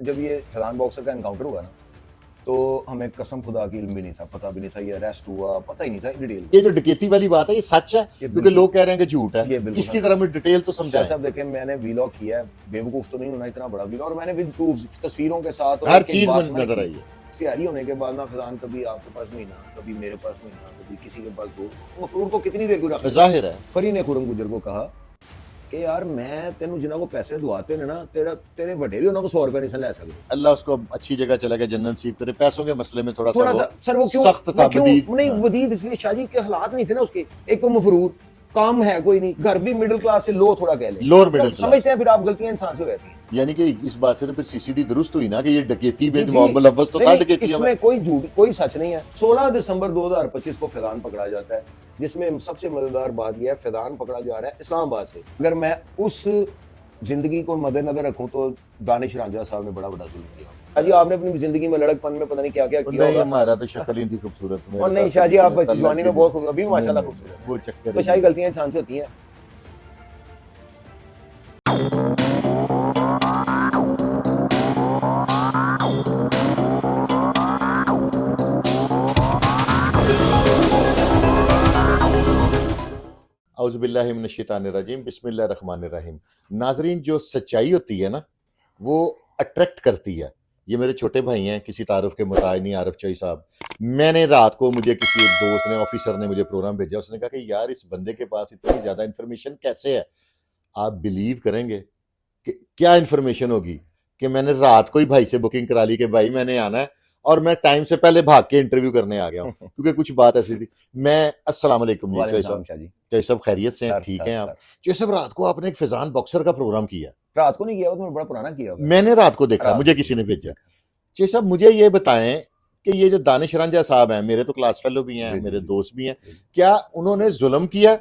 जब ये फैजान बॉक्सर का एनकाउंटर हुआ ना, तो हमें कसम खुदा की इल्म भी नहीं था, पता भी नहीं था ये अरेस्ट हुआ, पता ही नहीं था डिटेल। ये जो डकैती वाली बात है ये सच है, ये क्योंकि बिल्कुल- लोग कह रहे हैं कि झूठ ये है। बिल्कुल इसकी सच तरह में डिटेल तो शाह समझाएं। साहब देखें, मैंने वीलॉग किया है, बेवकूफ तो नहीं होना इतना बड़ा वीलॉग, और मैंने विद प्रूफ तस्वीरों के साथ और हर एक-एक चीज बात में मैंने नजर की। आई है। तैयारी होने के बाद ना फैजान कभी आपके पास महीना, कभी मेरे पास महीना, कभी किसी के पास दो, मफरूर को कितनी देर गुजारा। जाहिर है फरी ने खुरम गुजर को कहा कि यार मैं तेन जिन्हों को पैसे दुआते ने ना, तेरे बड़े भी उन्होंने 100 रुपए नहीं लै सकते। अल्लाह उसको अच्छी जगह चला गया, जन्नत नसीब करे। पैसों के मसले में थोड़ा सा सर वो क्यों सख्त था, क्यों बदीद। नहीं हाँ। वदीद इसलिए शाह जी के हालात नहीं थे ना उसके। एक तो मफरूर काम है कोई नहीं, घर भी मिडिल क्लास से लो थोड़ा कह ले, लोअर मिडिल तो क्लास। समझते हैं फिर आप गलतियां इंसान से हो जाती हैं। यानी कि इस बात से तो फिर सीसीडी दुरुस्त हुई ना कि ये डकैती जी, में जी। मुलव्वस तो था नहीं, डकैती में। इसमें कोई झूठ कोई सच नहीं है। 16 दिसंबर 2025 को फैजान पकड़ा जाता है, जिसमें सबसे मजेदार बात यह है फैजान पकड़ा जा रहा है इस्लामाबाद से। अगर मैं उस जिंदगी को मद्देनजर रखूं तो दानिश रांझा साहब ने बड़ा बड़ा जुल्म किया। शाह जी आपने अपनी जिंदगी में लड़कपन में पता नहीं क्या क्या किया नहीं, होगा। हमारा तो शक्ल ही थी खूबसूरत। और नहीं शाह जी आप जवानी में बहुत अभी भी माशाल्लाह खूबसूरत वो हैं। चक्कर तो शाही गलतियां इंसान से होती हैं। औज़ुबिल्लाहि मिनश्शैतानिर्रजीम, बिस्मिल्लाहिर्रहमानिर्रहीम। नाजरीन, जो सच्चाई होती है ना वो अट्रैक्ट करती है। ये मेरे छोटे भाई हैं, किसी तारुफ के मुताबिक नहीं, आरिफ चई साहब। मैंने रात को, मुझे किसी एक दोस्त ने, ऑफिसर ने मुझे प्रोग्राम भेजा, उसने कहा कि यार इस बंदे के पास इतनी ज़्यादा इन्फॉर्मेशन कैसे है। आप बिलीव करेंगे कि क्या इन्फॉर्मेशन होगी कि मैंने रात को ही भाई से बुकिंग करा ली कि भाई मैंने आना है, और मैं टाइम से पहले भाग के इंटरव्यू करने आ गया हूँ क्योंकि कुछ बात ऐसी थी। मैं अस्सलाम वालेकुम जी वालेकुम चई सलाम साहब। शाह जी। चई साहब खैरियत से हैं? सर ठीक सर हैं आप? सर चई साहब, रात को आपने एक फैजान बॉक्सर का प्रोग्राम किया। रात को नहीं किया, वो तो बड़ा पुराना किया होगा। मैंने रात को देखा, रात मुझे को किसी ने किया। भेजा। चई साहब, मुझे ये बताएं कि ये जो दानिश रांझा साहब हैं, मेरे तो क्लास फेलो भी हैं, जी, जी, मेरे जी। दोस्त भी हैं, जी। क्या उन्होंने जुल्म किया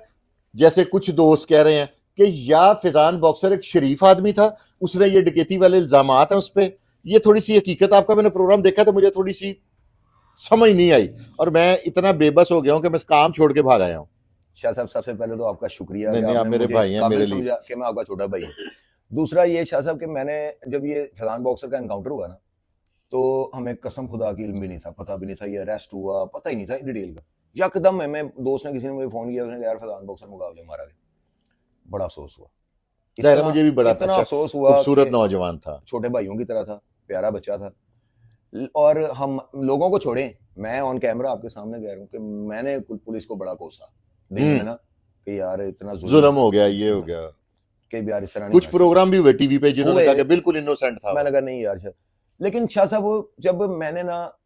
जैसे कुछ दोस्त कह रहे हैं, कि या फैजान बॉक्सर एक शरीफ आदमी था, उसने ये डकैती वाले इल्जामात हैं उस पर? ये थोड़ी सी हकीकत, आपका मैंने प्रोग्राम देखा तो मुझे थोड़ी सी समझ नहीं आई, और मैं इतना बेबस हो गया हूं कि मैं काम छोड़ के भाग आया हूं। शाह साहब सबसे पहले तो आपका शुक्रिया नहीं कि नहीं, आप आपने मेरे मुझे भाई इस हैं, काबिल मेरे लिए। समझा कि मैं आपका छोटा भाई हूँ। दूसरा ये शाह साहब कि मैंने जब ये फैजान बॉक्सर का एनकाउंटर हुआ ना, तो हमें कसम खुदा की इल्म भी नहीं था, पता भी नहीं था ये अरेस्ट हुआ, पता ही नहीं था डिटेल का। यकदम मैं दोस्त ने किसी ने मुझे फोन किया, उसने कहा यार फैजान बॉक्सर मुकाबले मारा गया। बड़ा अफसोस हुआ, जाहिर है, मुझे भी बड़ा इतना अच्छा अफसोस हुआ खूबसूरत कि नौजवान था। छोटे भाइयों की तरह था, प्यारा बच्चा था। और हम लोगों को छोड़ें, मैं ऑन कैमरा आपके सामने कह रहा हूँ कि मैंने पुलिस को बड़ा कोसा दिल में ना, कि यार इतना जुल्म हो गया, ये हो गया। कि यार इस तरह नहीं कुछ होना चाहिए। प्रोग्राम भी हुए टीवी पे जिन्होंने हुए। कहा कि बिल्कुल इनोसेंट था वो। मैंने कहा नहीं यार शाह। लेकिन शाह साहब वो जब मैंने ना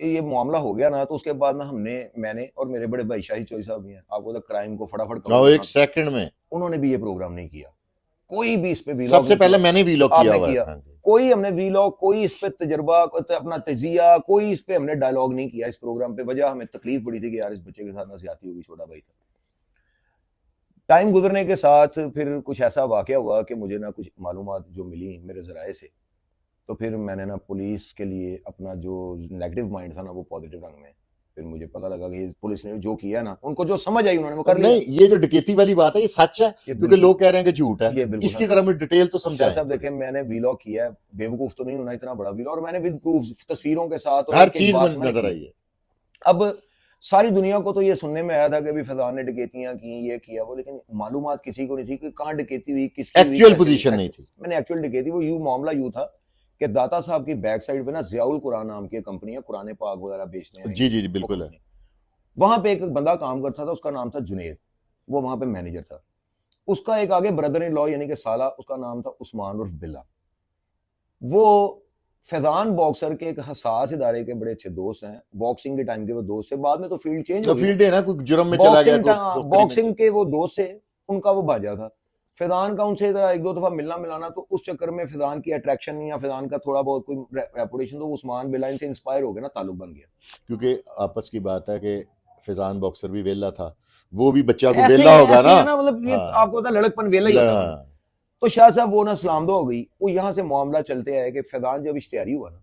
ये मामला हो गया ना, तो उसके बाद ना मैंने और मेरे बड़े भाई शाही चोई साहब भी हैं, आपको तो क्राइम को फटाफट cover और करना एक सेकंड में उन्होंने भी ये प्रोग्राम नहीं किया। कोई भी इस पे वीलॉग सबसे नहीं पहले किया। मैंने वीलॉग किया आपने हुआ है। किया। हाँ जी। कोई हमने वीलॉग, कोई इस पे तजर्बा, कोई अपना तजिया, कोई इस पे हमने डायलॉग नहीं किया इस प्रोग्राम पे। वजह हमें तकलीफ पड़ी थी कि यार इस बच्चे के साथ ना ज्यादती होगी, छोटा भाई था। टाइम गुजरने के साथ फिर कुछ ऐसा वाकया हुआ कि मुझे ना कुछ मालूमात जो मिली मेरे जराए से, तो फिर मैंने ना पुलिस के लिए अपना जो नेगेटिव माइंड था ना वो पॉजिटिव रंग में, फिर मुझे पता लगा कि पुलिस ने जो किया ना, उनको जो समझ आई उन्होंने वो कर लिया। नहीं, ये जो डकैती वाली बात है ये सच है, ये क्योंकि बिल्कुल- लोग कह रहे हैं कि झूठ ये है। बिल्कुल इसकी सच तरह में डिटेल तो शाह समझाएं। साहब देखें, मैंने वीलॉग किया है, बेवकूफ तो नहीं होना इतना बड़ा वीलॉग, और मैंने विद प्रूफ तस्वीरों के साथ और हर एक-एक चीज बात में मैंने नजर की। आई है। अब सारी दुनिया को तो ये सुनने में आया था कि अभी फैजान ने डकैतियां की, ये किया वो, लेकिन मालूमात किसी को नहीं थी कि कहाँ डकैती हुई, किसकी हुई, एक्चुअल कैसे हुई। पोजीशन नहीं थी। मैंने एक्चुअल डकैती वो मामला यूं था कि दाता साहब की बैक साइड पे ना जियाउल कुरान नाम की कंपनी है, कुरान पाक वगैरह बेचते हैं। जी जी जी, बिल्कुल है। वहां पे एक बंदा काम करता था, उसका नाम था जुनेद, वो वहां पे मैनेजर था। उसका एक आगे ब्रदर इन लॉ यानी कि साला, उसका नाम था उस्मान उर्फ बिल्ला। वो फैजान बॉक्सर के एक हसास इदारे के बड़े अच्छे दोस्त हैं, बॉक्सिंग के टाइम के वो दोस्त थे, बाद में तो फील्ड चेंज हो गई। फील्ड है ना, कोई जुर्म में चला गया, बॉक्सिंग के वो दोस्त थे, उनका वो भाजा था। फैजान का उनसे एक दो दफा मिलना मिलाना, तो उस चक्कर में फैजान की अट्रैक्शन या फैजान का थोड़ा बहुत कोई रेपुटेशन, तो उस्मान बिल्ला से इंस्पायर हो गया ना, ताल्लुक बन गया। क्योंकि आपस की बात है कि फैजान बॉक्सर भी वेला था, वो भी बच्चा को ऐसे वेला होगा ऐसे ना। है ना, मतलब ये हाँ। आपको पता लड़कपन वेला ही होता है। तो शाह साहब वो ना सलाम दो हो गई, वो यहाँ से मामला चलते आए कि फैजान जब इश्तिहारी हुआ ना,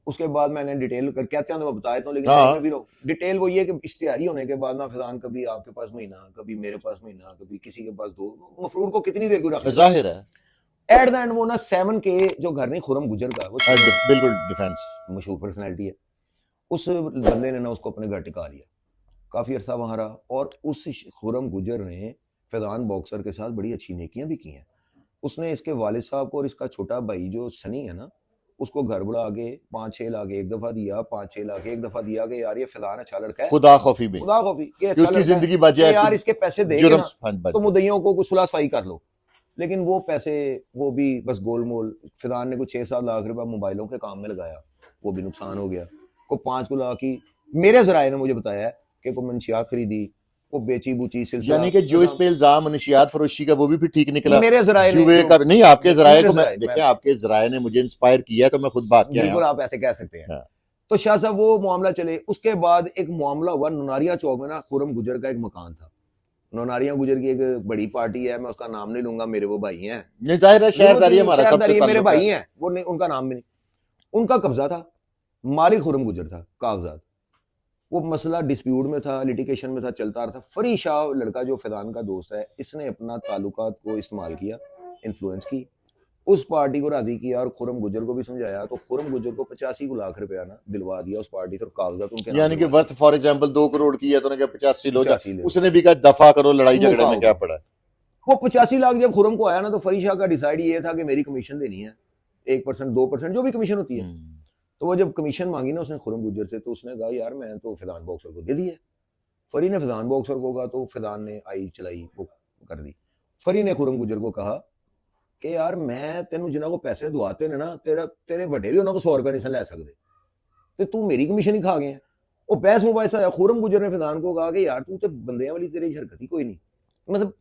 उसके बाद मैंने डिटेल कर क्या मैं बताया था, लेकिन हाँ। में भी डिटेल वो ये कि इश्तिहारी होने के बाद ना फैजान कभी आपके पास महीना, कभी मेरे पास महीना, कभी किसी के पास दो, मफरूर को कितनी देर गुजारा। जाहिर है। एट द एंड वो ना 7K जो घर नहीं खुरम गुजर का, वो बिल्कुल डिफेंस मशहूर पर्सनैलिटी है, उस बंदे ने ना उसको अपने घर टिका लिया, काफ़ी अरसा वहाँ रहा, और उस खुरम गुजर ने फैजान बॉक्सर के साथ बड़ी अच्छी नेकियां भी की हैं। उसने इसके वालिद साहब को और इसका छोटा भाई जो सनी है ना, उसको घर बुला के 5-6 लाख एक दफ़ा दिया, 5-6 लाख एक दफ़ा दिया कि यार ये फैजान अच्छा लड़का है, खुदा खौफी में खुदा खौफी कि कि अच्छा उसकी लड़का है, जिंदगी बच कि जाए, यार इसके पैसे देंगे जुर्म ना बच तो जाए। मुद्दइयों को कुछ सुलह सफाई कर लो। लेकिन वो पैसे वो भी बस गोलमोल, फैजान ने कुछ 6-7 लाख रुपया मोबाइलों के काम में लगाया, वो भी नुकसान हो गया। को 5 लाख की मेरे जराए ने मुझे बताया है कि को मंशियात खरीदी, वो बेची बुची सिलसिला, यानी कि जो इस पे इल्जाम मनशियात फरोशी का वो भी फिर ठीक निकला। मेरे जराए ने जुए जो- का नहीं, आपके जराए मेरे को मैं जराए, देखिए, आपके जराए ने मुझे इंस्पायर किया है, तो मैं खुद बात किया बिल्कुल हूं। आप ऐसे कह सकते हैं। हाँ। तो शाह साहब वो मामला चले, उसके बाद एक मामला हुआ नोनारिया चौक में ना, खुरम गुजर का एक मकान था। नोनारिया गुजर की एक बड़ी पार्टी है, मैं उसका नाम नहीं लूंगा, मेरे वो भाई हैं, नहीं, जाहिर है शहरदारी हमारा सबसे शहरदारी है, मेरे ताल्लुक है। भाई हैं वो, नहीं उनका नाम भी नहीं, उनका कब्जा था, मालिक खुरम गुजर था, कागजात, वो मसला डिस्प्यूट में था, लिटिगेशन में था, चलता रहा था। फरी शाह लड़का जो फैजान का दोस्त है, इसने अपना ताल्लुकात को इस्तेमाल किया, इन्फ्लुएंस की, उस पार्टी को राजी किया और खुरम गुजर को भी समझाया, तो खुरम गुजर को 85 लाख रुपया ना दिलवा दिया उस पार्टी से, और कागजात उनके नाम यानी कि दिलवा वर्थ फॉर एग्जांपल 2 करोड़ की है तो उन्होंने कहा 85 लो, 85 ले लो। उसने भी कहा दफा करो, लड़ाई झगड़े में क्या पड़ा। वो 85 लाख जब खुरम को आया ना, तो फरी शाह का डिसाइड ये था कि मेरी कमीशन देनी है, 1% 2% जो भी कमीशन होती है। तो वो जब कमीशन मांगी ना उसने खुरम गुजर से, तो उसने कहा यार मैं तो फैजान बॉक्सर को दे दिया। फरी ने फैजान बॉक्सर को कहा, तो फैजान ने आई चलाई वो कर दी। फरी ने खुरम गुजर को कहा कि यार मैं तेन जिन्हों को पैसे दुआते ने ना, तेरे वड्डे भी उन्होंने को 100 रुपया नहीं लै सकते, तो तू मेरी कमीशन ही खा गया। वो बहस मुबाहिसा आया, खुरम गुजर ने फैजान को कहा कि यार तू तो बंदे वाली तेरी हरकत ही कोई नहीं, मतलब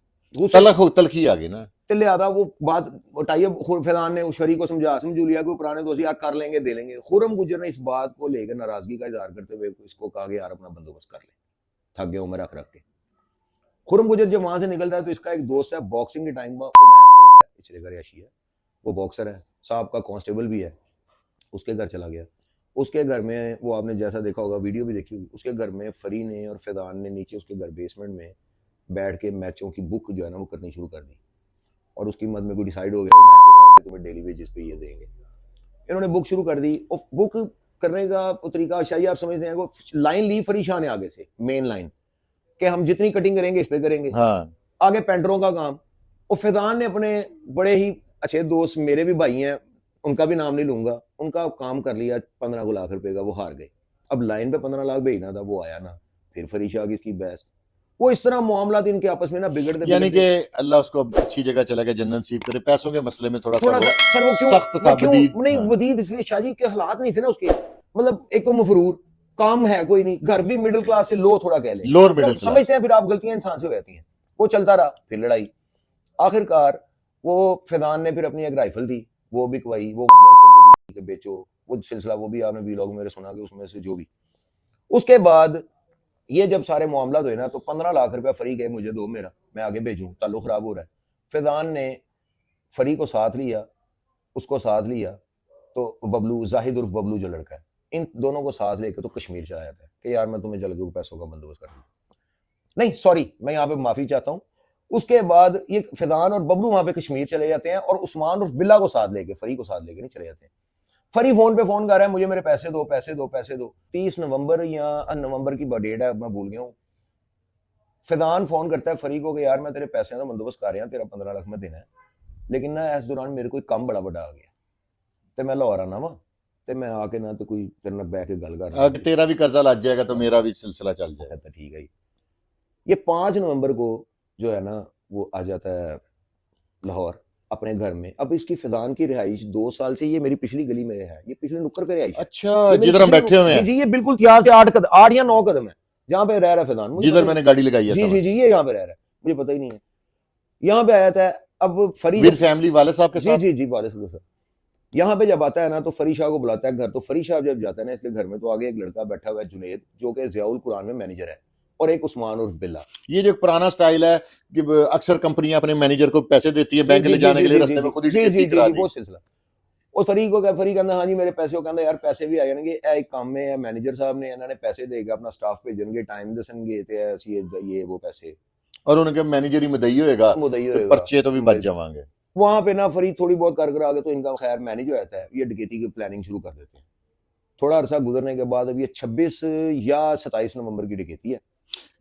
तलखी आ गई ना, ते लिहाजा वो बात उठाई। फैजान ने उस फरी को समझू लिया कि वो पुराने दोस्त यार कर लेंगे, दे लेंगे। खुरम गुजर ने इस बात को लेकर नाराजगी का इजहार करते हुए इसको कहा कि यार अपना बंदोबस्त कर ले, थक गया उम्र रख के। खुरम गुजर जब वहां से निकलता है तो इसका एक दोस्त है, बॉक्सिंग के टाइम पिछले घर याशी है, वो बॉक्सर है, साहब का कांस्टेबल भी है, उसके घर चला गया। उसके घर में वो आपने जैसा देखा होगा, वीडियो भी देखी होगी, उसके घर में फरी ने और फैजान ने नीचे उसके घर बेसमेंट में बैठ के मैचों की बुक जो है ना वो करनी शुरू कर दी, और उसकी मद में कोई डिसाइड हो गया तुम्हें डेली वेजेस पे ये देंगे। इन्होंने बुक शुरू कर दी, और बुक करने का तरीका शाही आप समझते हैं, वो लाइन ली फरी शाह ने आगे से, मेन लाइन, कि हम जितनी कटिंग करेंगे इस पे करेंगे। हाँ। आगे पेंटरों का काम, और फैजान ने अपने बड़े ही अच्छे दोस्त, मेरे भी भाई हैं, उनका भी नाम नहीं लूंगा, उनका काम कर लिया 15 लाख रुपए का, वो हार गए। अब लाइन पे 15 लाख भेजना था, वो आया ना, फिर फरी शाह की इसकी बहस, वो इस तरह मामला इनके आपस में ना बिगड़ते, यानी कि अल्लाह उसको अच्छी जगह चला गया, जन्नत नसीब करे। पैसों के मसले में थोड़ा सा सर वो क्यों सख्त था, बदीद नहीं बदीद इसलिए शाह जी के हालात नहीं थे ना उसके, मतलब एक तो मफरूर काम है कोई नहीं, घर भी मिडिल क्लास से लो थोड़ा कह लें, लोअर मिडिल क्लास, समझते हैं, फिर आप गलतियां इंसान से हो जाती हैं। वो चलता रहा, फिर लड़ाई, आखिरकार वो फैजान ने फिर अपनी एक राइफल थी वो बिकवाई, वो बेचो, वो सिलसिला वो भी आपने व्लॉग में सुना कि उसमें से जो भी। उसके बाद ये जब सारे मामला हुए ना, तो 15 लाख रुपया फरी गए, मुझे दो मेरा, मैं आगे भेजूं, ताल्लुक खराब हो रहा है। फैजान ने फरी को साथ लिया, उसको साथ लिया, तो बबलू, जाहिद उर्फ बबलू जो लड़का है, इन दोनों को साथ लेकर तो कश्मीर चला जाता है कि यार मैं तुम्हें जल के पैसों का बंदोबस्त कर दूं। नहीं सॉरी, मैं यहाँ पे माफी चाहता हूँ। उसके बाद ये फैजान और बबलू वहां पे कश्मीर चले जाते हैं, और उस्मान उर्फ बिल्ला को साथ लेके, फरी को साथ लेके नहीं चले जाते हैं। फरी फोन पे फोन कर रहा है, मुझे मेरे पैसे दो, पैसे दो, पैसे दो। 30 नवंबर या नवंबर की डेट है, मैं भूल गया हूँ। फैजान फोन करता है फरी को कि यार मैं तेरे पैसे का बंदोबस्त कर रहा, तेरा 15 लाख में देना है, लेकिन ना इस दौरान मेरे कोई काम बड़ा बड़ा आ गया, तो मैं लाहौर आना वा, तो मैं आके ना तो कोई तेरे नाल बैठ के गल कर, अगर तेरा भी कर्जा लग जाएगा तो मेरा भी सिलसिला चल जाएगा। तो ठीक है। ये 5 नवंबर को जो है ना वो आ जाता है लाहौर अपने घर में। अब इसकी फैजान की रिहाइश 2 साल से, ये मेरी पिछली गली में है, ये पिछले नुक्कर पे रिहाइश है। अच्छा, जिधर हम बैठे हुए हैं? जी, ये बिल्कुल यहाँ से 8 या 9 कदम है जहाँ पे रह रहा है फैजान, जिधर मैंने गाड़ी लगाई है। जी, ये यहाँ पे रह रहा है, मुझे पता ही नहीं है। यहाँ पे आया था, अब फरी विद फैमिली वाले साहब के साथ। जी वाले साहब यहाँ पे जब आता है ना, तो फरी शाह को बुलाता है घर, तो फरी शाह जब जाता है ना इसके घर में, तो आगे एक लड़का बैठा हुआ है जुनेद, जो कि ज़ियाउल कुरान में मैनेजर है, और एक उस्मान उर्फ बिल्ला। ये जो पुराना स्टाइल है कि अक्सर कंपनियां अपने मैनेजर को पैसे देती है बैंक ले जाने के लिए, रास्ते में खुद ही वो सिलसिला। और फरी कहता हाँ जी मेरे पैसे, कहता यार पैसे भी आ जाएंगे, एक काम में है मैनेजर साहब ने इन्होंने पैसे देगा, अपना स्टाफ भेजणगे, टाइम दसणगे, ये वो पैसे, और उनके मैनेजर ही मुदई होएगा, तो पर्चे तो भी बच जावांगे। वहां पे ना फरीद थोड़ी बहुत कर आगे तो इनका खैर मैनेज हो जाता है, ये डकैती की प्लानिंग शुरू कर देते हैं। थोड़ा अरसा गुजरने के बाद अब ये 26 या 27 नवंबर की डकैती है।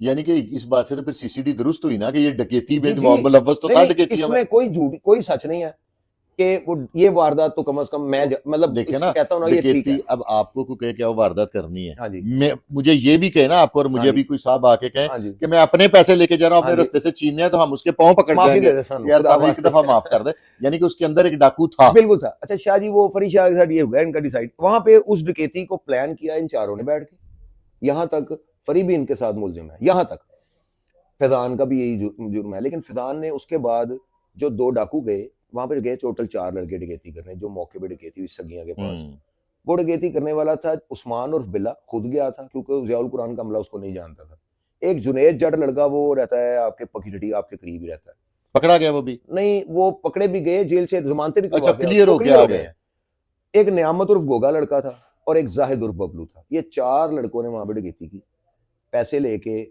यानी कि इस बात से तो फिर सीसीडी दुरुस्त हुई ना कि ये डकैती जी में जी, मुलव्वस तो नहीं था नहीं, डकैतियों में। इसमें कोई झूठ कोई सच नहीं है कि वो ये वारदात तो कम से कम मैं मतलब देखे इसको ना, कहता हूँ ना, ये ठीक डकैती है। अब आपको को कहे क्या वो वारदात करनी है, हाँ जी, मैं मुझे ये भी कहे ना आपको, और हाँ मुझे जी, अभी कोई साहब आके कहे हाँ जी, कि मैं अपने पैसे लेके जा रहा हूँ हाँ अपने जी, रास्ते से छीनने हैं, तो हम उसके पांव पकड़ माफी जाएंगे दे दे कि सानू, यार खुदा साहब एक वास्ते। दफा माफ कर दे। यानी कि उसके अंदर एक डाकू था। बिल्कुल था। अच्छा शाह जी, वो फरीद शाह के साथ ये हुआ इनका डिसाइड, वहां पे उस डकैती को प्लान किया इन चारों ने बैठ के, यहां तक फरीद भी इनके साथ मुलजिम है, यहां तक फैजान का भी यही जुर्म है। लेकिन फैजान ने उसके बाद जो दो डाकू गए वहां पर गए, टोटल 4 लड़के डकैती करने, जो मौके पे डकैती हुई सगिया के पास। वो डकैती करने वाला था उस्मान उर्फ बिल्ला, खुद गया था क्योंकि ज़ियाउल कुरान का हमला उसको नहीं जानता था। एक जुनेद जट लड़का, वो रहता है आपके पकीटटी, आपके करीब ही रहता है। पकड़ा गया वो भी? नहीं, वो पकड़े भी गए, जेल से जमानतें भी अच्छा, करवा के क्लियर वो हो क्लियर गया हो आ गए गए। हैं। एक नियामत उर्फ गोगा लड़का था और एक जाहिद उर्फ बबलू था। ये 4 लड़कों ने वहां पर डकैती की, पैसे लेके।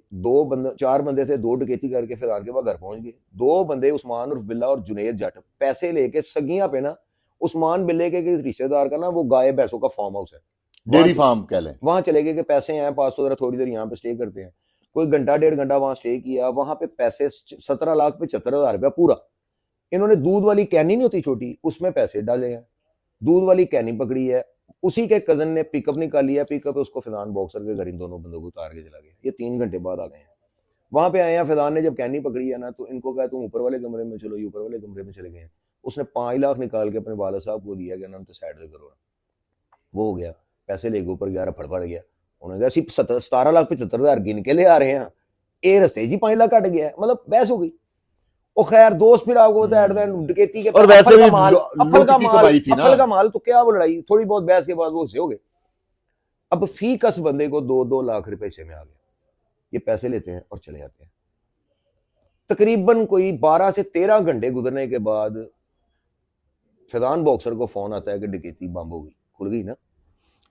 4 बंदे थे, 2 डकैती करके फिर आगे वह घर पहुंच गए। 2 बंदे उस्मान उर्फ बिल्ला और जुनेद जट पैसे लेके सगिया पे ना, उस्मान बिल्ले के रिश्तेदार का ना वो गाय भैंसों का फार्म हाउस है, डेयरी फार्म कह लें। वहां चले गए कि पैसे हैं 500 जरा थोड़ी देर यहाँ पे स्टे करते हैं। कोई घंटा 1.5 घंटा वहां स्टे किया, वहां पे पैसे 17,75,000 रुपया पूरा। इन्होंने दूध वाली कैनी नहीं होती छोटी, उसमें पैसे डाले हैं, दूध वाली कैनी पकड़ी है। उसी के कजन ने पिकअप निकाली है, पिकअप उसको फैजान बॉक्सर के घर इन दोनों बंदों को उतार के चला गया। ये 3 घंटे बाद आ गए हैं। वहां पे आए हैं, फैजान ने जब कैनी पकड़ी है ना, तो इनको कहा तुम ऊपर वाले कमरे में चलो, ये ऊपर वाले कमरे में चले गए हैं। उसने 5 लाख निकाल के अपने वाला साहब को दिया कि ना तो साइड से करो, वो हो गया। पैसे लेके ऊपर गया, फड़फड़ गया। उन्होंने कहा सिर्फ 17,75,000 गिन के ले आ रहे हैं, ए रस्ते जी 5 लाख कट गया है, मतलब बहस हो गई। ओ खैर दोस्त फिर आपको बता डकैती के और वैसे भी अफल लूट का की माल, कमाई थी ना। अफल का माल, तो क्या वो लड़ाई, थोड़ी बहुत बहस के बाद वो से हो गए। अब फी कस बंदे को 2-2 लाख रुपए से में आ गया। ये पैसे लेते हैं और चले जाते हैं। तकरीबन कोई 12 से 13 घंटे गुजरने के बाद फैजान बॉक्सर को फोन आता है कि डकैती बंद हो गई, खुल गई ना,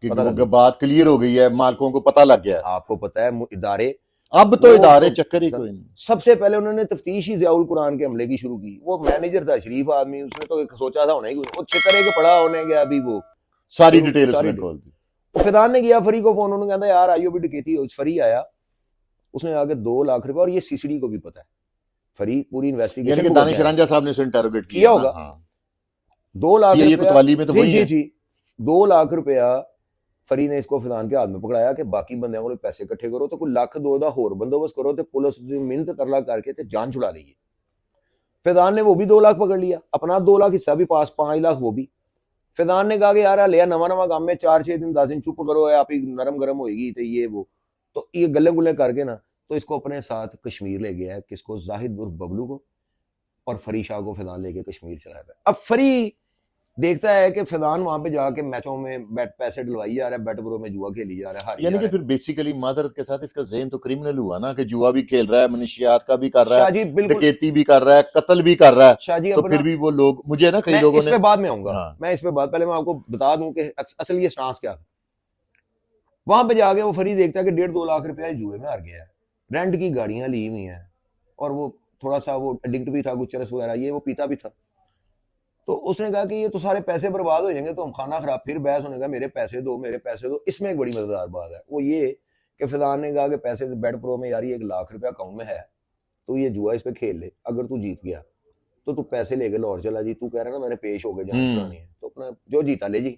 कि पता लग वो बात क्लियर हो गई है, मालकों को पता लग गया। आपको पता है इदारे, अब तो इदारे चक्कर ही कोई नहीं। सबसे पहले उन्होंने तफ्तीश ही ज़ियाउल कुरान के हमले की शुरू की। वो मैनेजर था शरीफ आदमी, उसने तो सोचा था होने ही, वो छितरे के पड़ा होने गया अभी वो सारी डिटेल उसने खोल दी। फैजान ने किया फरी को फोन, उन्होंने कहता यार आइयो भी डकैती हो। फरी आया, उसने आगे 2 लाख रुपए, और ये सीसीडी को भी पता है, फरी पूरी इन्वेस्टिगेशन, यानी कि दानिश रंजा साहब ने उसे इंटरोगेट किया होगा। 2 लाख कोतवाली में तो वही है। जी 2 लाख रुपया फरी ने इसको फैजान के हाथ में पकड़ाया कि बाकी बंदे को पैसे इकट्ठे करो, तो कोई लाख 2 दा होर बंदोबस्त करो, तो पुलिस मिन्नत तरला करके ते जान छुड़ा लीजिए। फैजान ने वो भी 2 लाख पकड़ लिया, अपना 2 लाख हिस्सा भी पास, 5 लाख वो भी। फैजान ने कहा कि यार लिया नवा काम में 4-6 दिन 10 दिन चुप करो, आप ही नरम गरम होगी, तो ये वो, तो ये गले गुले करके ना, तो इसको अपने साथ कश्मीर ले गया है, किसको, जाहिद उर्फ बबलू को, और फरी शाह को फैजान लेके कश्मीर चला गया। अब फरी देखता है कि फैजान वहां पे जाके मैचों में पैसे डलवाई जा रहा है, बैट ब्रो में जुआ खेली जा रहा है, यानी कि फिर बेसिकली मादरत के साथ इसका ज़हन तो क्रिमिनल हुआ ना, कि जुआ भी खेल रहा है, मनशियात का भी कर रहा है, डकैती भी कर रहा है, कत्ल भी कर रहा है, तो फिर भी वो लोग, मुझे ना कई लोगों ने, इस पे बाद में आऊंगा मैं, इस पे बाद, पहले मैं आपको बता दूं कि असल ये स्टांस क्या था। वहां पे जाके वो फरी देखता है कि 1.5-2 लाख रुपया जुए में हार गया है, रेंट की गाड़ियां ली हुई हैं, और वो थोड़ा सा वो एडिक्ट भी था, कुछ चरस वगैरह, ये वो पीता भी था। तो उसने कहा कि ये तो सारे पैसे बर्बाद हो जाएंगे, तो हम खाना खराब, फिर बहस होने का मेरे पैसे दो, मेरे पैसे दो। इसमें एक बड़ी मजेदार बात है, वो ये कि फैजान ने कहा कि पैसे बेट प्रो में यार 1 लाख रुपया अकाउंट में है, तो ये जुआ इस पे खेल ले, अगर तू जीत गया तो तू पैसे लेके लाहौर चला जी, तू कह रहा ना मैंने पेश हो गए जान छुड़ानी है, तो अपना जो जीता ले जी।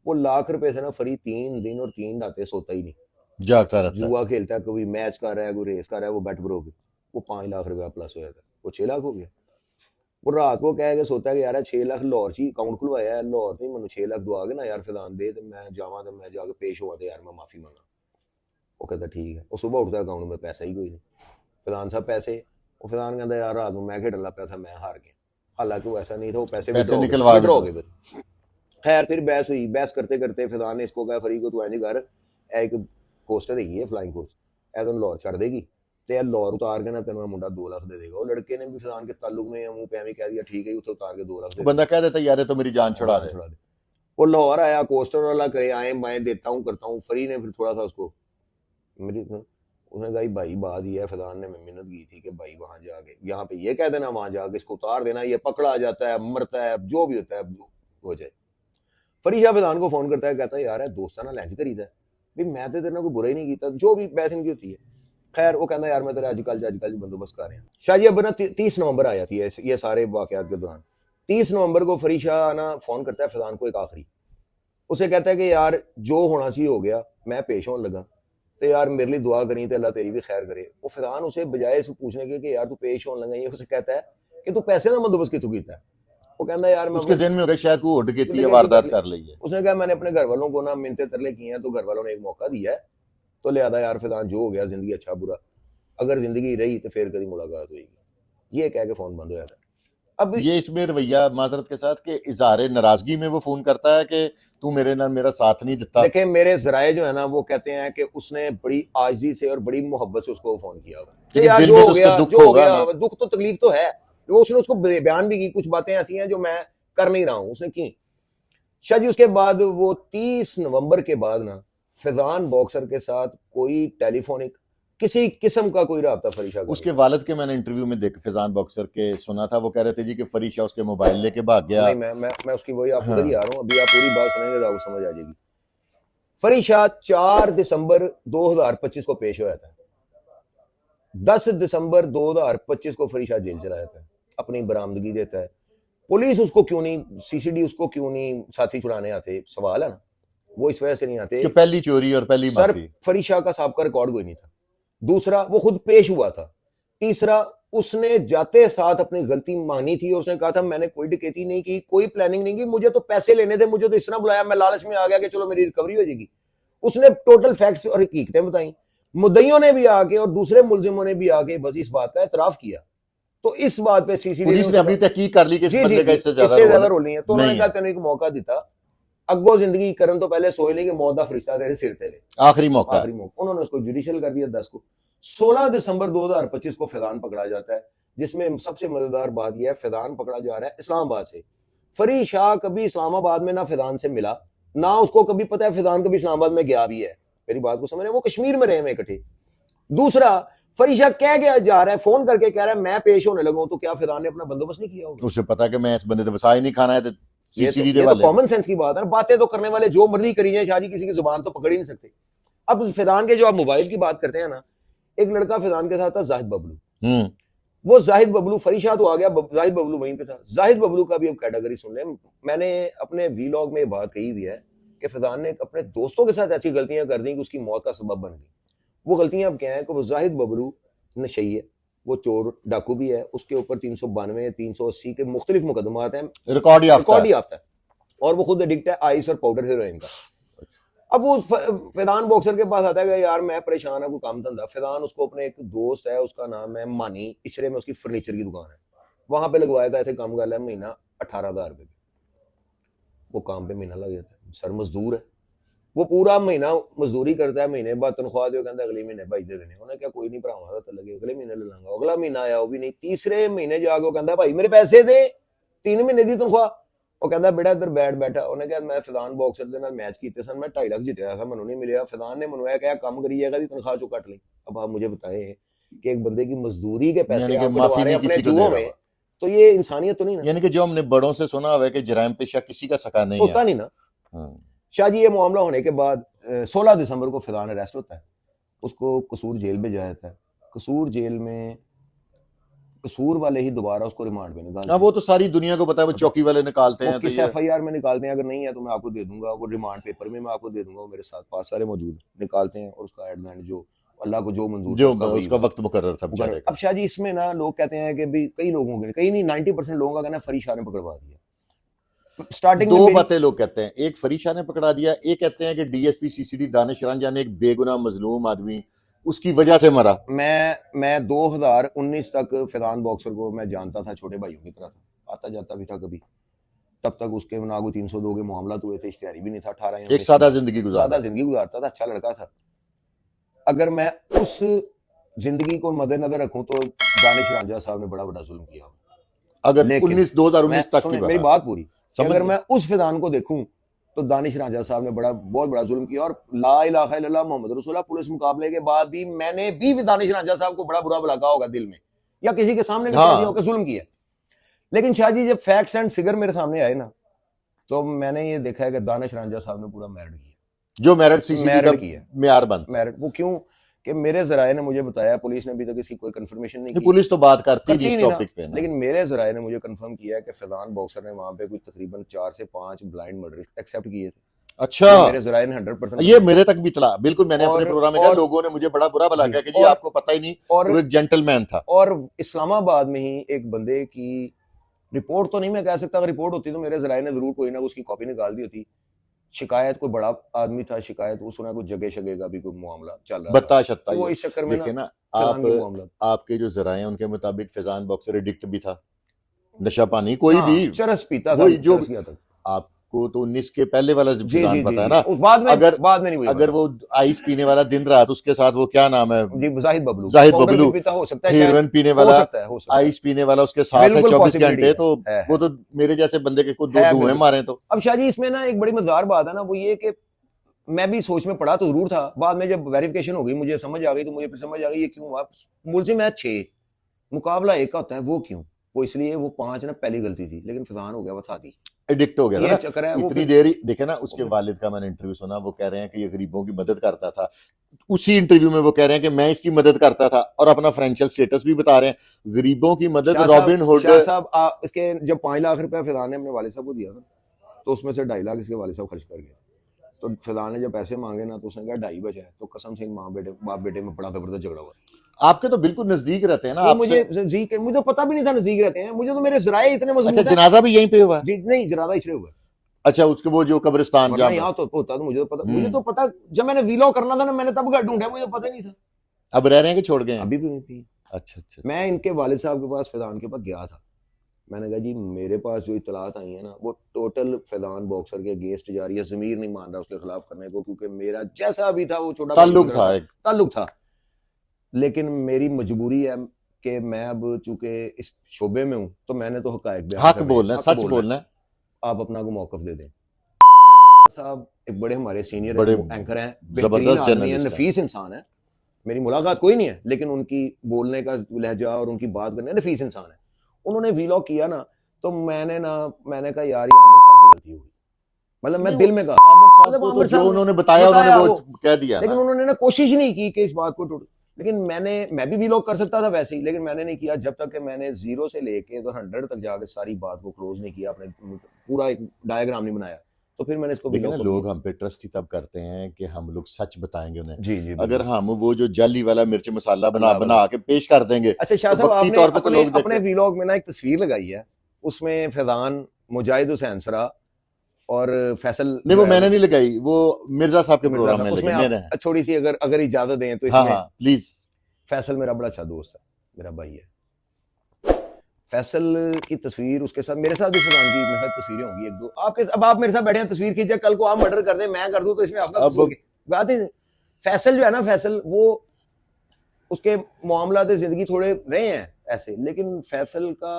वो लाख रुपए से ना फरी 3 दिन और 3 रातें सोता ही नहीं, जागता रहता, जुआ खेलता है, कभी मैच कर रहा है, कोई रेस कर रहा है, वो बेट प्रो पे। वो 5 लाख रुपया प्लस हो जाता है, वो 6 लाख हो गया। वो रात को कह के सोता है कि यार 6 लाख लाहौर ची अकाउंट खुलवाया है, लाहौर नहीं मैं 6 लाख दुआ के ना यार फैजान दे, तो मैं जावा, तो मैं जाके पेश हुआ, तो यार मैं माफी मांगा। वो कहता ठीक है। वो सुबह उठता अकाउंट में पैसा ही कोई नहीं, फैजान साहब पैसे। वो फैजान कहता यार रात को मैं खेडन लग पाया था, मैं हार गया। हालांकि वो ऐसा नहीं था, वो पैसे निकलवा गए। खैर फिर बहस हुई, बहस करते करते फैजान ने इसको कहा फरी को तू ऐसे कर, एक कोस्टर है फ्लाइंग कोच, ऐ तुम लाहौर छड़ देगी, ते यार लाहौर उतार के ना तेन मुंडा 2 लाख दे देगा। वो लड़के ने भी फैजान के ताल्लुक में मुंह पे एवं कह दिया ठीक है, उसे उतार के 2 लाख दे, बंदा कह देता यार तो मेरी जान छुड़ा दे। वो लाहौर आया, कोस्टर वाला करे आए मैं देता हूँ करता हूँ। फरी ने फिर थोड़ा सा उसको मेरी उसने कहा भाई बात ये है, फैजान ने मिन्नत की थी कि भाई वहां जाके यहाँ पे ये कह देना, वहां जाके इसको उतार देना, ये पकड़ा जाता है, मरता है, जो भी होता है हो जाए। फरीशा फैजान को फोन करता है, कहता है यार दोस्ताना लैंच करीदा है भी, मैं तो तेरे ना कोई बुरा ही नहीं किया, जो भी बहस इनकी होती है। खैर वो कहता है यार मैं तेरे अजकल बंदोबस्त कर रहे हैं। शायद ये बना 30 नवंबर आ जाती है ये सारे वाकयात के दौरान। 30 नवंबर को फरीशा ना फोन करता है फैजान को एक आखिरी, उसे कहता है कि यार जो होना चाहिए हो गया, मैं पेश होने लगा, तो यार मेरे लिए दुआ करी तो अल्लाह तेरी भी खैर करे। वो फैजान उसे बजाय इसे पूछने के कि यार तू पेश होने लगा, ये उसे कहता है कि तू पैसे ना बंदोबस्त कितों कीता है। वो कहता है यार मैं उसके जहन में हो गया शायद कोई उड़ के वारदात कर ली है। उसने कहा मैंने अपने घर वालों को ना मिन्नतें तरले किए हैं, तो घर वालों ने एक मौका दिया है, तो लिहाजा यार फैजान जो हो गया जिंदगी अच्छा बुरा, अगर जिंदगी रही तो फिर कभी मुलाकात होगी। ये कह के फोन बंद हो जाता है। अब ये इसमें रवैया माजरत के साथ के इजहार नाराजगी में वो फोन करता है कि तू मेरे ना मेरा साथ नहीं देता। देखें मेरे जराए जो है ना वो कहते हैं कि उसने बड़ी आजी से और बड़ी मोहब्बत से उसको फोन किया होगा। यार दिल जो में हो तो गया, उसका दुख जो हो होगा गया, ना। दुख तो तकलीफ तो है, वो उसने उसको बयान भी की, कुछ बातें ऐसी हैं जो मैं कर नहीं रहा हूं, उसने की। शायद उसके बाद वो 30 नवंबर के बाद ना फैजान बॉक्सर के साथ कोई टेलीफोनिक किसी किस्म का कोई राब्ता फरीशा का उसके वालिद के मैंने इंटरव्यू में देख फैजान बॉक्सर के सुना था, वो कह रहे थे जी कि फरीशा उसके मोबाइल लेके भाग गया। नहीं, मैं उसकी वही आप उधर ही हाँ। आ रहा हूं, अभी आप पूरी बात सुनेंगे तो आपको समझ आ जाएगी। फरीशा 4 दिसंबर 2025 को पेश हुआ था। 10 दिसंबर 2025 को फरीशा जेल चला जाता है, अपनी बरामदगी देता है। पुलिस उसको क्यों नहीं, सीसीडी उसको क्यों नहीं साथी छुड़ाने आते, सवाल है ना, वो इस वजह से नहीं आते कि पहली चोरी और पहली सर, माफी। फरीशा का साहब का रिकॉर्ड कोई नहीं था। दूसरा वो खुद पेश हुआ था। तीसरा उसने जाते साथ अपनी गलती मानी थी और उसने कहा था मैंने कोई डकैती नहीं की, कोई प्लानिंग नहीं की, मुझे तो पैसे लेने थे, मुझे तो इस तरह बुलाया, मैं लालच में आ गया कि चलो मेरी रिकवरी हो जाएगी। उसने टोटल फैक्ट्स और हकीकतें बताई। मुद्दइयों ने भी आके और दूसरे मुलजिमों ने भी आके बस इस बात का एतराफ किया। तो इस बात पे सीसीडी पुलिस ने अपनी तहकीक कर ली कि इस जी बंदे का इससे ज्यादा रोल नहीं है, तो उन्होंने कहा तेने एक मौका दिता, अगो जिंदगी करन तो पहले सोच ली कि मौत का फरिश्ता तेरे सिर ते ले, आखिरी मौका। उन्होंने उसको जुडिशियल कर दिया 10 को। 16 दिसंबर 2025 को फैजान पकड़ा जाता है, जिसमें सबसे मजेदार बात यह है फैजान पकड़ा जा रहा है इस्लामाबाद से। फरीद शाह कभी इस्लामाबाद में ना फैजान से मिला, ना उसको कभी पता है फैजान कभी इस्लामाबाद में गया भी है, मेरी बात को समझ रहे, वो कश्मीर में रहे हैं इकट्ठे। दूसरा फरीशा कह गया जा रहा है, फोन करके कह रहा है मैं पेश होने लगा हूं, तो क्या फैजान ने अपना बंदोबस्त नहीं किया होगा? उसे पता है कि मैं इस बंदे से वसाई नहीं खाना है, तो सीसीडी ये तो कॉमन सेंस की बात है। बातें तो करने वाले जो मर्जी करी जाए, शादी किसी की जुबान तो पकड़ ही नहीं सकते। अब फैजान के जो आप मोबाइल की बात करते हैं ना, एक लड़का फैजान के साथ था जाहिद बबलू। वो जाहिद बबलू, फरीशा तो आ गया, जाहिद बबलू वहीं पे था। जाहिद बबलू का भी अब कैटेगरी सुन लें। मैंने अपने वीलॉग में बात कही हुई है कि फैजान ने अपने दोस्तों के साथ ऐसी गलतियां कर दी कि उसकी मौत का सबब बन गई। वो गलतियां अब क्या है कि वो जाहिद बबलू नशई है, वो चोर डाकू भी है, उसके ऊपर 392 380 के मुख्तलिफ मुकदमात हैं, रिकॉर्ड ही आता है, और वो खुद एडिक्ट है आइस और पाउडर हीरोइन का। अब वो फैजान बॉक्सर के पास आता है कि यार मैं परेशान है, कोई काम धंधा। फैजान उसको अपने एक दोस्त है, उसका नाम है मानी, इचरे में उसकी फर्नीचर की दुकान है, वहां पे लगवाया था, ऐसे काम कर लिया, महीना 18,000 रुपए। वो काम पे महीना लग जाता है, सर मजदूर है, वो पूरा महीना मजदूरी करता है, महीने बाद तनख्वाह दो, कहता है अगले महीने भाई दे देने। उन्हें क्या कोई नहीं भरावा तो लगे, अगले महीने ले लाऊंगा। अगला महीना आया वो भी नहीं, तीसरे महीने जाके वो कहता है भाई मेरे पैसे दे, 3 महीने की तनख्वाह। वो कहता बेटा इधर बैठा। उन्हें कहा मैं फैजान बॉक्सर के नाल मैच कीते सन, मैं 2.5 लाख जितया था, मैंने नहीं मिला। फैजान ने मनवाया क्या काम करी जाएगा, तनख्वाह चो कट ली। अब आप मुझे बताएं कि एक बंदे की मजदूरी के पैसे आप बढ़वा रहे हैं अपने जुओं में, तो ये इंसानियत तो नहीं ना। यानी कि जो हमने बड़ों से सुना हुआ है कि जराइम पेशा किसी का सका नहीं सोता नहीं ना। शायद ये मामला होने के बाद 16 दिसंबर को फैजान अरेस्ट होता है, उसको कसूर जेल में जाया जाता है। कसूर जेल में कसूर वाले ही दोबारा उसको रिमांड पे निकालते हैं। वो तो सारी दुनिया को पता है, वो चौकी वाले निकालते हैं, किस एफआईआर में निकालते हैं, अगर नहीं है तो मैं आपको दे दूंगा, वो रिमांड पेपर में मैं आपको दे दूंगा, वो मेरे साथ पास सारे मौजूद निकालते हैं, और उसका एट द एंड जो अल्लाह को जो मंजूर जो उसका वक्त मुकर्रर था बेचारे का। अब शायद इसमें ना लोग कहते हैं कि भी कई लोगों के, कई नहीं 90% लोगों का कहना है फरीद शाह ने पकड़वा दिया। स्टार्टिंग दो बातें लोग कहते हैं, एक फरीद शाह ने पकड़ा दिया, एक कहते हैं कि डीएसपी सीसीडी दानिश रंजान ने एक बेगुनाह मजलूम आदमी उसकी वजह से मरा। मैं 2019 तक फैजान बॉक्सर को मैं जानता था, छोटे भाइयों की तरह था, आता जाता भी था कभी। तब तक उसके ना कोई 302 के मामला हुए थे, इश्तिहारी भी नहीं था, 18 एक सादा जिंदगी गुजारता था, अच्छा लड़का था। अगर मैं उस जिंदगी को मद्देनजर रखूं तो दानिश रंजान साहब ने बड़ा बड़ा जुल्म किया। अगर 2019 तक की मेरी बात पूरी, अगर मैं उस फैजान को देखूं तो दानिश रांझा साहब ने बहुत बड़ा जुल्म किया, और ला इलाहा इल्लल्लाह मोहम्मद रसूलुल्लाह पुलिस मुकाबले के बाद भी मैंने भी दानिश रांझा साहब को बड़ा बुरा लगा होगा दिल में, या किसी के सामने भी कह दिया होगा जुल्म किया। लेकिन शाह जी जब फैक्ट्स एंड फिगर मेरे सामने आए ना, तो मैंने ये देखा है कि दानिश रांझा साहब ने पूरा मेरिट किया, जो मेरिट सीसीबी का मेयार बन मेरिट। वो क्यों कि मेरे जराए ने मुझे बताया, पुलिस ने अभी तक इसकी कोई कंफर्मेशन नहीं की। पुलिस तो बात करती नहीं इस टॉपिक पे ना, लेकिन मेरे जराए ने मुझे कंफर्म किया है कि फैजान बॉक्सर ने वहां पे कोई तकरीबन 4 से 5 ब्लाइंड मर्डर एक्सेप्ट किए थे। अच्छा, मेरे जराए ने 100% ये मेरे तक भी चला, बिल्कुल। मैंने अपने प्रोग्राम में कहा, लोगों ने मुझे बड़ा बुरा भला किया कि जी आपको पता ही नहीं, और वो एक जेंटलमैन था। और इस्लामाबाद में ही एक बंदे की रिपोर्ट तो नहीं मैं कह सकता, अगर रिपोर्ट होती तो मेरे जराए ने जरूर कोई ना उसकी कॉपी निकाल दी होती। शिकायत कोई बड़ा आदमी था, शिकायत वो सुना कुछ जगह शगह का भी कोई मामला चल रहा बता शत्ता, वो इस चक्कर में देखिए ना आपके जो जराए हैं उनके मुताबिक फैजान बॉक्सर एडिक्ट भी था, नशा पानी कोई भी चरस पीता था, जो आपको तो 19 के पहले वाला फैजान पता है ना, बाद में नहीं हुई। अगर वो आइस पीने वाला दिन रात, उसके साथ वो क्या नाम है जी, जाहिद बबलू हो सकता है, हेरोइन पीने वाला, आइस पीने वाला उसके साथ है 24 घंटे, तो वो तो मेरे जैसे बंदे के को दो धुएं मारे। तो अब शाह जी इसमें ना एक बड़ी मजेदार बात है ना, वो ये कि मैं भी सोच में पड़ा तो जरूर था, बाद में जब वेरिफिकेशन हो गई मुझे समझ आ गई, तो मुझे फिर समझ आ गई ये क्यों हुआ। मुल्ज़िम मैच 6 मुकाबला 1 का होता है, वो क्यों, वो इसलिए वो 5 ना पहली गलती थी, लेकिन फैजान हो गया, वो था दी एडिक्ट हो गया ये चक्कर है। इतनी देर देखे ना, उसके वालिद का मैंने इंटरव्यू सुना, वो कह रहे हैं कि ये गरीबों की मदद करता था। उसी इंटरव्यू में वो कह रहे हैं कि मैं इसकी मदद करता था, और अपना फाइनेंशियल स्टेटस भी बता रहे हैं, गरीबों की मदद, रॉबिन हुड। शाह साहब इसके जब 5 लाख रुपया फैजान ने अपने वालिद साहब को दिया था, तो उसमें से 2.5 लाख इसके वालिद साहब खर्च कर गए। तो फैजान ने जब पैसे मांगे ना, तो उसने कहा 2.5 बचा है, तो कसम से बाप बेटे में बड़ा जबरदस्त झगड़ा हुआ। आपके तो बिल्कुल नजदीक रहते हैं ना, मुझे तो पता भी नहीं था नजदीक रहते हैं, मुझे तो मेरे जराए इतने मजबूत हैं। अच्छा, जनाजा भी यहीं पे हुआ? जी नहीं, जनाजा इचरे हुआ। अच्छा, उसके वो जो कब्रिस्तान यहाँ तो होता, तो मुझे तो पता जब मैंने वीलॉग करना था ना, मैंने तब ढूंढा, मुझे पता ही नहीं था। अब रह रहे हैं कि छोड़ गए? अभी भी नहीं। अच्छा, मैं इनके वालिद साहब के पास, फैजान के पास गया था, मैंने कहा जी मेरे पास जो इतलात आई है ना, वो टोटल फैजान बॉक्सर के अगेंस्ट जा रही है, ज़मीर नहीं मान रहा उसके खिलाफ करने को, क्योंकि मेरा जैसा भी था वो छोटा ताल्लुक था। लेकिन मेरी मजबूरी है कि मैं अब चूंकि इस शोबे में हूं, तो मैंने तो हक बोलना है, सच बोलना है। आप अपना को मौकफ दे दें। साहब एक बड़े हमारे सीनियर एंकर हैं, जबरदस्त जर्नलिस्ट, नफीस इंसान है, मेरी मुलाकात कोई नहीं है, लेकिन उनकी बोलने का लहजा और उनकी बात करने नफीस इंसान है। उन्होंने वीलॉग किया ना, तो मैंने कहा यार ये आमिर साहब से गलती हुई, मतलब मैं दिल में कहा आमिर साहब जो उन्होंने बताया उन्होंने वो कह दिया, लेकिन उन्होंने ना कोशिश नहीं की कि इस बात को लेकिन मैं भी वीलॉग कर सकता था वैसे ही, लेकिन मैंने नहीं किया जब तक कि मैंने 0 से लेके तो 100 तक जाकर सारी बात को क्लोज नहीं किया, अपने पूरा एक डायग्राम नहीं बनाया, तो फिर मैंने इसको देखिए ना, लोग हम पे ट्रस्ट ही तब करते हैं कि हम लोग सच बताएंगे उन्हें। जी, अगर हम वो जो जाली वाला मिर्च मसाला बना के पेश कर देंगे। अच्छा शाह साहब, आपने अपने वीलॉग में ना एक तस्वीर लगाई है, उसमें फैजान, मुजाहिद हुसैन सरा और फैसल, नहीं वो मैंने नहीं लगाई, वो मिर्जा साहब के प्रोग्राम में लगी। थोड़ी सी अगर इजाजत दें तो इसमें प्लीज। फैसल मेरा बड़ा अच्छा दोस्त है, मेरा भाई है। फैसल की तस्वीर उसके साथ, मेरे साथ भी फैजान की मेरे साथ तस्वीरें होंगी 1-2 आपके। अब आप मेरे साथ बैठे हैं, तस्वीर खींचे, कल को आप मर्डर कर दें, मैं कर दूं, तो इसमें आपका बात है। फैसल जो है ना, फैसल वो उसके मामलात जिंदगी थोड़े रहे हैं ऐसे, लेकिन फैसल का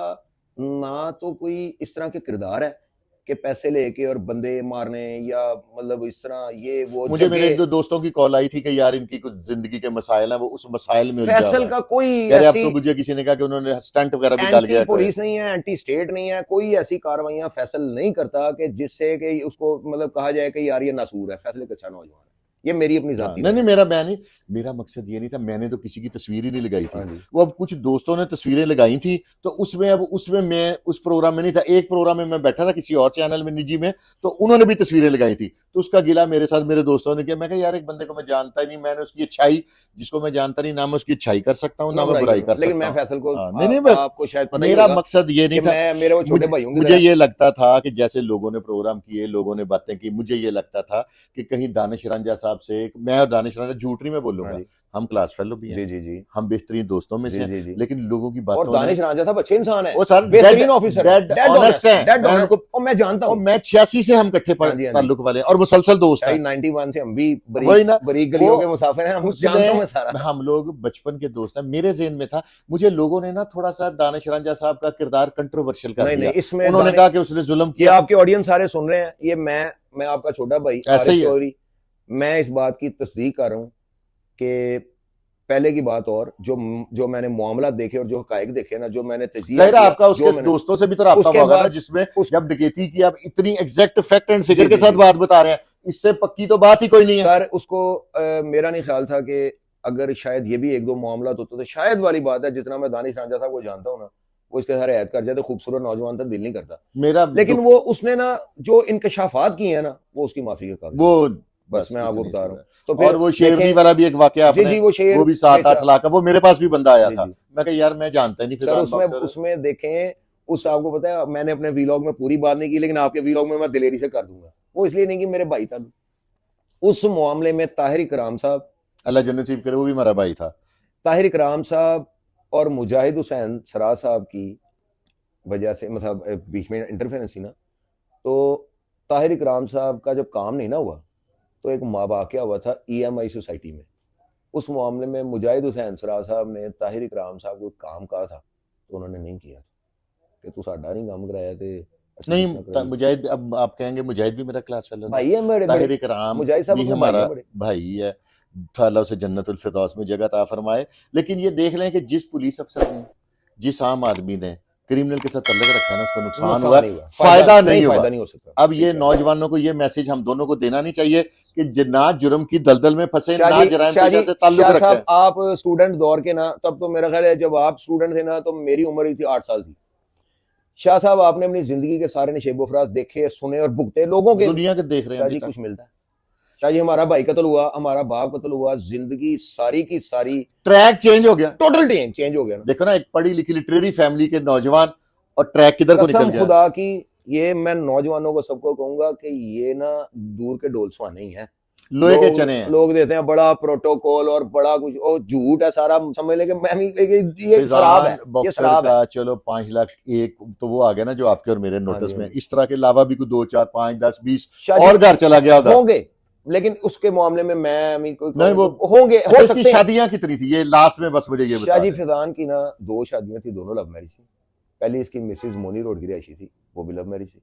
ना तो कोई इस तरह के किरदार है कि पैसे लेके और बंदे मारने, या मतलब इस तरह ये वो। मुझे मेरे 1-2 दोस्तों की कॉल आई थी कि यार इनकी कुछ जिंदगी के मसाइल हैं, वो उस मसाइल में फैसल का कोई ऐसी, अब तो मुझे किसी ने कहा कि उन्होंने स्टंट वगैरह भी डाल गया, पुलिस नहीं है, एंटी स्टेट नहीं है, कोई ऐसी कार्रवाइयां फैसल नहीं करता कि जिससे कि उसको मतलब कहा जाए कि यार ये नासूर है। फैसल एक अच्छा नौजवान है, ये मेरी अपनी जाती नहीं मेरा मकसद ये नहीं था, मैंने तो किसी की तस्वीर ही नहीं लगाई थी। वो अब कुछ दोस्तों ने तस्वीरें लगाई थी, तो उसमें मैं उस प्रोग्राम में नहीं था। एक प्रोग्राम में मैं बैठा था किसी और चैनल में निजी में, तो उन्होंने भी तस्वीरें लगाई थी, तो उसका गिला मेरे साथ मेरे दोस्तों ने किया। मैं कहा यार एक बंदे को मैं जानता ही नहीं, मैंने उसकी अच्छाई, जिसको मैं जानता नहीं, ना मैं उसकी अच्छाई कर सकता हूँ ना मैं बुराई कर सकता हूँ। लेकिन मैं फैसल को आपको शायद पता, मेरा मकसद ये नहीं था, मेरे वो छोटे भाइयों की मुझे ये लगता था कि जैसे लोगों ने प्रोग्राम किए, लोगों ने बातें की, मुझे ये लगता था कि कहीं दानिश रांझा साहब साहब से, मैं और दानिश रांझा झूठ नहीं मैं बोलूंगा, हाँ जी हम क्लास फेलो भी जी हैं, जी जी हम बेहतरीन दोस्तों में से जी हैं, जी जी लेकिन लोगों की और बातों दानिश ने रांझा साहब अच्छे इंसान है, वो सर बेहतरीन ऑफिसर है, डेड ऑनेस्ट है, डेड मैं ऑनेस्ट, उनको, और मैं जानता और हूँ। मैं 86 से हम इकट्ठे हाँ जी हाँ जी, ताल्लुक वाले हैं और मुसलसल दोस्त शाही हैं। 91 से हम भी वही ना, बरीक वो गलियों के मुसाफिर हैं, हम उसने, जानता हूँ मैं सारा। हम लोग बचपन के दोस्त हैं। मेरे ज़हन में था, मुझे लोगों ने ना थोड़ा सा दानिश रांझा साहब का किरदार कंट्रोवर्शियल कर नहीं दिया, नहीं, इसमें उन्होंने कहा कि उसने जुल्म ये किया। आपके ऑडियंस सारे सुन रहे हैं, ये मैं आपका छोटा भाई ऐसे आरिफ ही है, चौधरी, मैं इस बात की तस्दीक कर रहा हूँ कि पहले की बात, और जो जो मैंने मामला देखे और जो हकायक देखे ना, जो मैंने तजिया जाहिर है किया, आपका उसके जो मैंने दोस्तों से भी तो राब्ता उसके हुआ होगा ना, बाद जिसमें उस जब डकैती की आप इतनी एग्जैक्ट फैक्ट एंड जी फिगर के जी साथ जी बात बता रहे हैं, इससे पक्की तो बात ही कोई नहीं है। सर, उसको मेरा नहीं ख्याल था कि अगर शायद ये भी एक दो मामला होते तो शायद वाली बात है, जितना मैं दानिश रांझा साहब को जानता हूँ ना, वो इसके सारे ऐद कर जाए तो खूबसूरत नौजवान तक दिल नहीं करता, मेरा लेकिन दुख वो उसने ना जो इंकशाफात किए हैं ना, वो उसकी माफी के काबिल वो, है। बस बस मैं आपको इतनी बता सी रहा हूँ। बात। तो और फिर वो शेरनी देखें, वाला भी एक वाकया जी आपने, जी, वो शेर वो भी 7-8 बेचा, लाख का, वो मेरे पास भी बंदा आया जी था, जी मैं कहा यार मैं जानता ही नहीं सर, फिजान उसमें बॉक्सर। उसमें देखें, उस आपको पता है, मैंने अपने वीलॉग में पूरी बात नहीं की, लेकिन आपके वीलॉग में मैं दिलेरी से कर दूंगा, वो इसलिए नहीं कि मेरे भाई था, उस मामले में ताहिर इकराम साहब, अल्लाह जन्नत नसीब करे, वो भी हमारा भाई था। ताहिर इकराम साहब और मुजाहिद हुसैन सरा साहब की वजह से, मतलब बीच में इंटरफेरेंस थी ना, तो ताहिर इकराम साहब का जब काम नहीं ना हुआ, तो एक वाकया हुआ था EMI सोसाइटी में, उस मामले में मुजाहिद हुसैन सरा साहब ने ताहिर इकराम साहब को काम कहा था, तो उन्होंने नहीं किया था कि तू साडा नहीं काम कराया थे, असली नहीं किसने कराई। मुजाहिद, अब आप कहेंगे मुजाहिद भी मेरा क्लास फेलो था, भाई है मेरे ताहिर बड़े, इकराम मुजाहिद साहब भी अपने भाई हमारा है बड़े। भाई है, अल्लाह उसे जन्नतुल फिरदौस में जगह अता फरमाए। लेकिन ये देख लें कि जिस पुलिस अफसर ने, जिस आम आदमी ने क्रिमिनल के साथ तल्लुक रखा ना, उसको नुकसान हुआ, नहीं हुआ, फायदा नहीं हुआ। फायदा नहीं हो सकता। अब ये नौजवानों को ये मैसेज हम दोनों को देना नहीं चाहिए कि ना जुर्म की दलदल में फंसे, ना जराइम पेशा से ताल्लुक शाह रखें। साहब, आप स्टूडेंट दौर के ना, तब तो मेरा ख्याल है जब आप स्टूडेंट थे ना, तो मेरी उम्र ही थी 8 साल थी। शाह साहब, आपने अपनी जिंदगी के सारे नशेबो फराज देखे, सुने और भुगते लोगों के, दुनिया के देख रहे हैं शाह अभी जी तक। कुछ मिलता है? शाह जी, हमारा भाई कत्ल हुआ, हमारा बाप कत्ल हुआ, जिंदगी सारी की सारी ट्रैक चेंज हो गया, टोटल चेंज हो गया ना। देखो ना, एक पढ़ी लिखी लिटरेरी फैमिली के नौजवान, और ट्रैक किधर को निकल कसम गया। खुदा की, ये मैं नौजवानों को सबको कहूंगा कि ये ना दूर के डोलसवा नहीं है, लोहे के चने हैं। लोग देते हैं बड़ा प्रोटोकॉल और बड़ा कुछ, और झूठ है सारा, समझ लेके मैं ये शराब है, फिजान ये बॉक्सर शराब है। का चलो 5 लाख एक तो वो आ गया ना, जो आपके और मेरे हाँ नोटिस जी, में, हाँ जी। इस तरह के अलावा भी कोई 2 4 5 10 20 शाह जी और घर चला गया उधर। होंगे, लेकिन उसके मामले में मैं कोई नहीं, वो होंगे, हो इसकी सकते हैं। शादियां कितनी थी ये लास्ट में, बस मुझे ये शाह बता जी, दें। फैजान की ना 2 शादियां थी, दोनों लव मैरिज थी। पहली इसकी मिसेज मोनी रोड की रहायशी थी, वो भी लव मैरिज थी,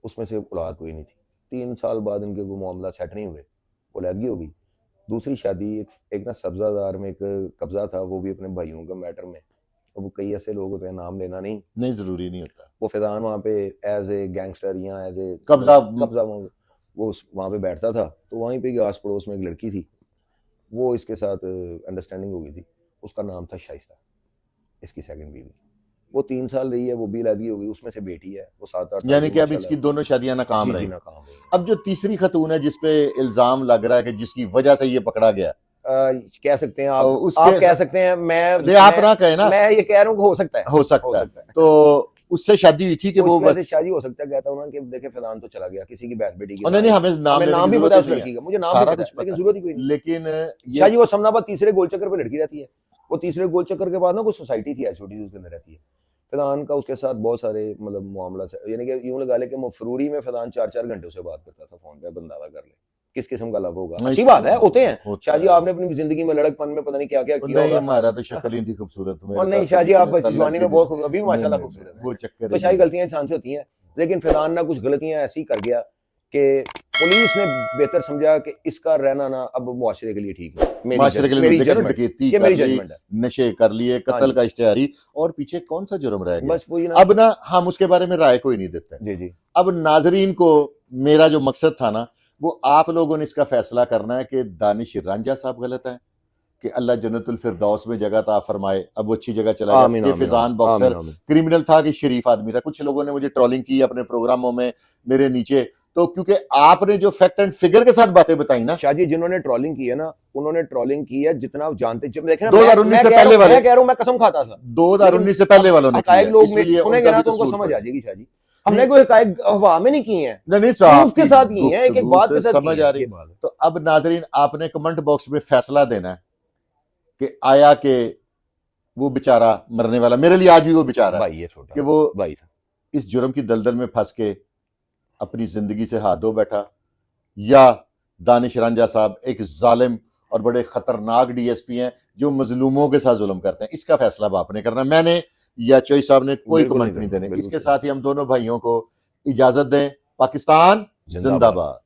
उसमें से औलाद कोई नहीं थी। 3 साल बाद इनके कोई मामला सेट नहीं हुए, औलादगी हो गई। दूसरी शादी एक ना सब्जादार में एक कब्जा था, वो भी अपने भाइयों के मैटर में। अब कई ऐसे लोग होते हैं, नाम लेना नहीं जरूरी नहीं होता। वो फैजान वहाँ पे एज ए गैंगस्टर या एज ए कब्जा वो वहाँ पे बैठता था, तो वहीं पे आस पड़ोस में एक लड़की थी, वो इसके साथ अंडरस्टैंडिंग हो गई थी, उसका नाम था शाइस्ता, इसकी सेकंड बीवी। वो 3 साल रही है, वो भी अलहदगी हो गई, उसमें से बेटी है, वो 7-8 यानी कि अब इसकी दोनों शादियां नाकाम रही। अब जो तीसरी खतून है जिसपे इल्जाम लग रहा है कि जिसकी वजह से ये पकड़ा गया, कह सकते हैं आप, आप कह सकते हैं, आप ना कहे ना, मैं ये कह रहा हूँ हो सकता है, हो सकता है। तो उससे शादी हुई थी कि वो बस शादी हो सकता है, कहता हूँ ना कि देखे फैजान तो चला गया किसी की बहन बेटी की, नहीं हमें नाम भी पता है उस लड़की का, मुझे नाम भी पता है, लेकिन जरूरत ही कोई नहीं। लेकिन शाह जी, वो समनाबाद तीसरे गोल चक्कर पे लड़की रहती है, वो तीसरे गोल चक्कर के बाद ना कोई सोसाइटी थी छोटी, उसके अंदर रहती है। फैजान का उसके साथ बहुत सारे मतलब मामला, यानी कि यूं लगा ले कि मफरूरी में फैजान 4-4 घंटे से बात करता था फोन पे, बंदावा कर ले, किस किस्म का लव होगा। अच्छी बात है, होते हैं शाह जी, आपने अपनी जिंदगी में लड़कपन में पता नहीं क्या क्या किया होगा। हमारा तो शक्ल ही थी खूबसूरत, और नहीं शाह जी, आप जवानी में बहुत अभी माशाल्लाह खूबसूरत है, वो चक्कर तो शाही गलतियां इंसान से होती हैं। लेकिन फैजान ना कुछ गलतियां ऐसी कर गया कि पुलिस ने बेहतर समझा कि इसका रहना ना अब मुआशरे के लिए ठीक है, मुआशरे के लिए मेरी जजमेंट है, नशे कर लिए, कत्ल का इश्तिहारी, और पीछे कौन सा जुर्म रह गया, बस वही ना। अब ना हम उसके बारे में राय कोई नहीं देते। जी जी। अब नाजरीन को मेरा जो मकसद था ना, वो आप लोगों ने इसका फैसला करना है कि दानिश रांझा साहब गलत है, कि अल्लाह जन्नतुल फिरदौस में जगह अता फरमाए, अब वो अच्छी जगह चला गया। ये फिजान बॉक्सर क्रिमिनल था कि शरीफ आदमी था? कुछ लोगों ने मुझे ट्रोलिंग की अपने प्रोग्रामों में मेरे नीचे, तो क्योंकि आपने जो फैक्ट एंड फिगर के साथ बातें बताई ना, शाह जी, जिन्होंने ट्रोलिंग की है ना, उन्होंने ट्रोलिंग की है जितना आप जानते, जब देखे ना 2019 से पहले वाले, मैं कह रहा हूं, मैं कसम खाता था 2019 से पहले वालों ने लोग सुनेंगे ना तो उनको समझ आ जाएगी शाह जी। हमने कोई हकायक हवा में नहीं किए हैं, नहीं साहब प्रूफ के साथ किए हैं, एक बात के साथ समझ किए हैं, आ रही। ये बात है। तो अब नाजरीन आपने कमेंट बॉक्स में फैसला देना है कि आया कि वो बेचारा मरने वाला, मेरे लिए आज भी वो बेचारा भाई ये छोटा कि वो भाई था, इस जुर्म की दलदल में फंस के अपनी जिंदगी से हाथ धो बैठा, या दानिश रांझा साहब एक जालिम और बड़े खतरनाक डीएसपी हैं जो मजलूमों के साथ जुल्म करते हैं। इसका फैसला अब आपने करना। मैंने या चोई साहब ने कोई बिल्कुल कमेंट नहीं देना, देने। बिल्कुल इसके सही। साथ ही हम दोनों भाइयों को इजाजत दें। पाकिस्तान जिंदाबाद। जिंदाबाद।